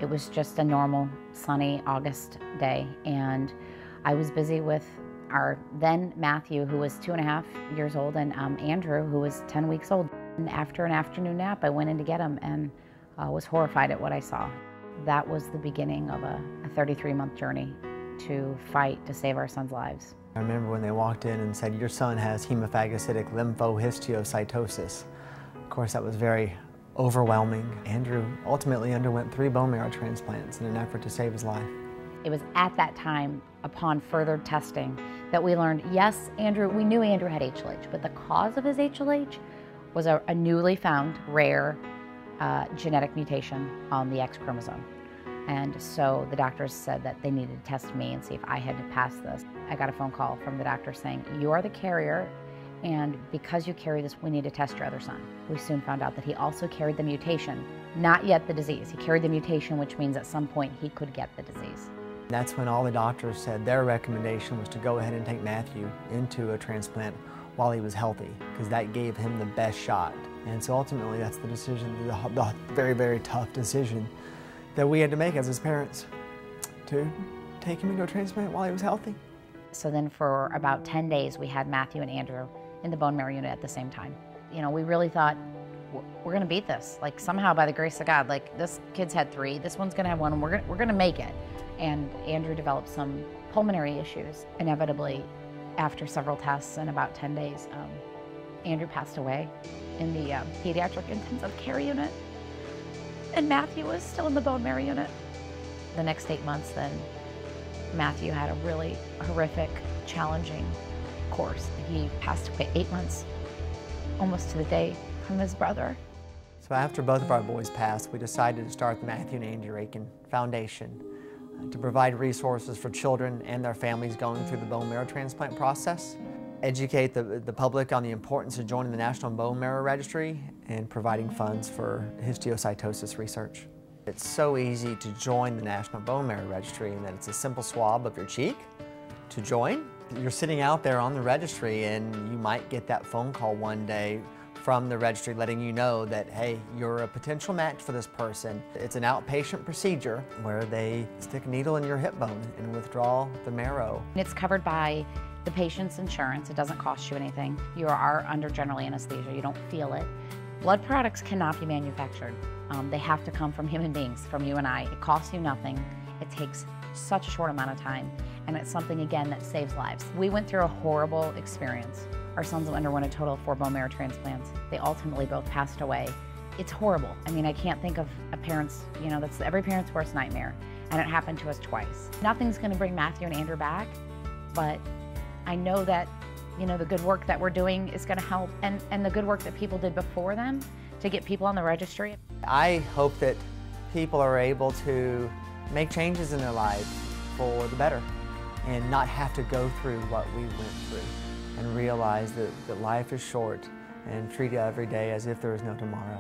It was just a normal, sunny August day, and I was busy with our then Matthew, who was 2.5 years old, and Andrew, who was 10 weeks old. And after an afternoon nap, I went in to get him and was horrified at what I saw. That was the beginning of a 33-month journey to fight to save our son's lives. I remember when they walked in and said, "Your son has hemophagocytic lymphohistiocytosis." Of course, that was very overwhelming. Andrew ultimately underwent 3 bone marrow transplants in an effort to save his life. It was at that time, upon further testing, that we learned, yes, we knew Andrew had HLH, but the cause of his HLH was a newly found rare genetic mutation on the X chromosome. And so the doctors said that they needed to test me and see if I had to pass this. I got a phone call from the doctor saying, "You are the carrier, and because you carry this, we need to test your other son." We soon found out that he also carried the mutation, not yet the disease. He carried the mutation, which means at some point he could get the disease. That's when all the doctors said their recommendation was to go ahead and take Matthew into a transplant while he was healthy, because that gave him the best shot. And so ultimately that's the decision, the very, very tough decision that we had to make as his parents, to take him into a transplant while he was healthy. So then for about 10 days, we had Matthew and Andrew in the bone marrow unit at the same time. You know, we really thought, we're gonna beat this. Like, somehow, by the grace of God, like, this kid's had 3, this one's gonna have 1, and we're gonna make it. And Andrew developed some pulmonary issues. Inevitably, after several tests and about 10 days, Andrew passed away in the pediatric intensive care unit, and Matthew was still in the bone marrow unit. The next 8 months, then, Matthew had a really horrific, challenging course. He passed away 8 months, almost to the day, from his brother. So after both of our boys passed, we decided to start the Matthew and Andrew Akin Foundation to provide resources for children and their families going through the bone marrow transplant process, educate the public on the importance of joining the National Bone Marrow Registry, and providing funds for histiocytosis research. It's so easy to join the National Bone Marrow Registry in that it's a simple swab of your cheek to join. You're sitting out there on the registry and you might get that phone call one day from the registry letting you know that, hey, you're a potential match for this person. It's an outpatient procedure where they stick a needle in your hip bone and withdraw the marrow. It's covered by the patient's insurance. It doesn't cost you anything. You are under general anesthesia. You don't feel it. Blood products cannot be manufactured. They have to come from human beings, from you and I. It costs you nothing. It takes such a short amount of time, and it's something, again, that saves lives. We went through a horrible experience. Our sons underwent a total of 4 bone marrow transplants. They ultimately both passed away. It's horrible. I mean, I can't think of a parent's, that's every parent's worst nightmare, and it happened to us twice. Nothing's gonna bring Matthew and Andrew back, but I know that, the good work that we're doing is gonna help, and the good work that people did before them to get people on the registry. I hope that people are able to make changes in their lives for the better and not have to go through what we went through, and realize that life is short and treat every day as if there is no tomorrow.